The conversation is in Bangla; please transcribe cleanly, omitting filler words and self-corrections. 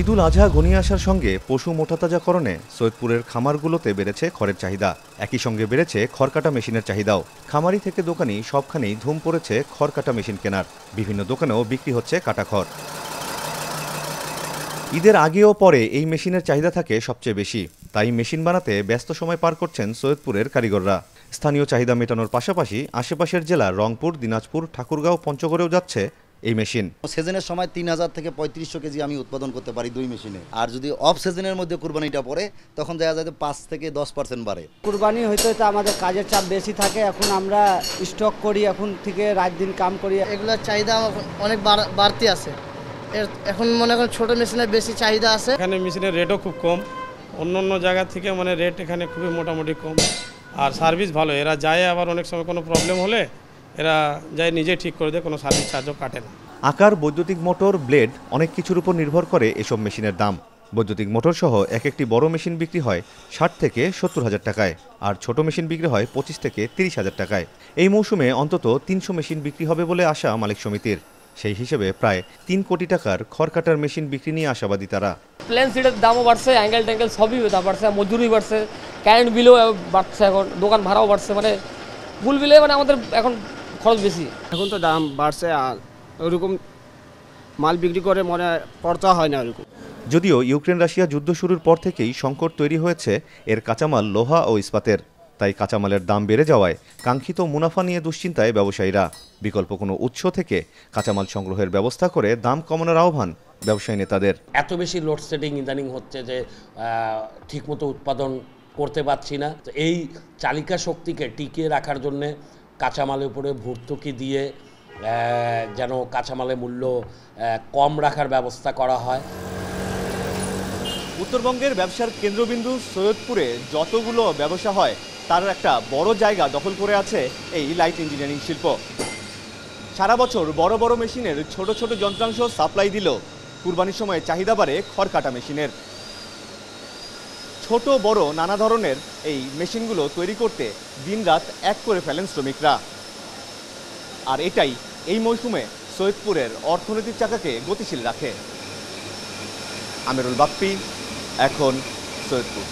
ঈদুল আজহা ঘনিয়ে আসার সঙ্গে পশু মোটাতাজাকরণে সৈয়দপুরের খামারগুলোতে বেড়েছে খড়ের চাহিদা। একই সঙ্গে বেড়েছে খড় কাটা মেশিনের চাহিদাও। খামারি থেকে দোকানি সবখানেই ধুম পড়েছে খড় কাটা মেশিন কেনার। বিভিন্ন দোকানেও বিক্রি হচ্ছে কাটা খড়। ঈদের আগে ও পরে এই মেশিনের চাহিদা থাকে সবচেয়ে বেশি, তাই মেশিন বানাতে ব্যস্ত সময় পার করছেন সৈয়দপুরের কারিগররা। স্থানীয় চাহিদা মেটানোর পাশাপাশি আশেপাশের জেলা রংপুর, দিনাজপুর, ঠাকুরগাঁও, পঞ্চগড়েও যাচ্ছে এই মেশিন। সিজনের সময় 3000 থেকে 3500 কেজি আমি উৎপাদন করতে পারি দুই মেশিনে। আর যদি অফ সিজনের মধ্যে কুরবানিটা পড়ে তখন দেখা যায় 5 থেকে 10% বাড়ে। কুরবানি হইতে হইতে আমাদের কাজের চাপ বেশি থাকে, এখন আমরা স্টক করি, এখন থেকে রাত দিন কাম করি। এগুলোর চাহিদা অনেক বাড়তি আছে। এখন মনে করেন ছোট মেশিনের বেশি চাহিদা আছে। এখানে মেশিনের রেটও খুব কম, অন্য জায়গা থেকে মানে রেট এখানে খুবই মোটামুটি কম, আর সার্ভিস ভালো। এরা যায়, আবার অনেক সময় কোনো প্রবলেম হলে এরা যায় নিজে ঠিক করে দেয়, কোনো সার্ভিস চার্জও কাটে না। আকার, বৈদ্যুতিক মোটর, ব্লেড অনেক কিছুর উপর নির্ভর করে এসব মেশিনের দাম। বৈদ্যুতিক মোটর সহ এক একটি বড় মেশিন বিক্রি হয় 60 থেকে 70 হাজার টাকায়, আর ছোট মেশিন বিক্রি হয় 25 থেকে 30 হাজার টাকায়। এই মৌসুমে অন্তত 300 মেশিন বিক্রি হবে বলে আশা মালিক সমিতির। সেই হিসেবে প্রায় 3 কোটি টাকার খড় কাটার মেশিন বিক্রি নিয়ে আশাবাদী তারা। প্লেন সিটের দামও বাড়ছে, অ্যাঙ্গেল ট্যাঙ্গেল সবই দাম বাড়ছে, মজুরি বাড়ছে, কারেন্ট বিলও বাড়ছে, এখন দোকান ভাড়াও বাড়ছে, মানে ফুল বিলে মানে আমাদের এখন খরচ বেশি। এখন তো দাম বাড়ছে, আর ওরকম মাল বিক্রি করে মনে পড়তা হয় না ওরকম। যদিও ইউক্রেন রাশিয়া যুদ্ধ শুরুর পর থেকেই সংকট তৈরি হয়েছে এর কাঁচামাল লোহা ও ইস্পাতের। তাই কাঁচামালের দাম বেড়ে যাওয়ায় কাঙ্ক্ষিত মুনাফা নিয়ে দুশ্চিন্তায় ব্যবসায়ীরা। বিকল্প কোনো উৎস থেকে কাঁচামাল সংগ্রহের ব্যবস্থা করে দাম কমানোর আহ্বান ব্যবসায়ী নেতাদের। এত বেশি লোডশেডিং ইদানিং হচ্ছে যে ঠিকমতো উৎপাদন করতে পারছি না। তো এই চালিকা শক্তিকে টিকিয়ে রাখার জন্যে কাঁচামালের উপরে ভর্তুকি দিয়ে যেন কাঁচামালের মূল্য কম রাখার ব্যবস্থা করা হয়। উত্তরবঙ্গের ব্যবসার কেন্দ্রবিন্দু সৈয়দপুরে যতগুলো ব্যবসা হয় তার একটা বড় জায়গা দখল করে আছে এই লাইট ইঞ্জিনিয়ারিং শিল্প। সারা বছর বড় বড় মেশিনের ছোট ছোট যন্ত্রাংশ সাপ্লাই দিলেও কুরবানির সময় চাহিদা বাড়ে খড় কাটা মেশিনের। ছোট বড় নানা ধরনের এই মেশিনগুলো তৈরি করতে দিনরাত এক করে ফেলেন শ্রমিকরা। আর এটাই এই মৌসুমে সৈয়দপুরের অর্থনৈতিক চাকাকে গতিশীল রাখে। আমিরুল বাপ্পি, এখন সৈয়দপুর।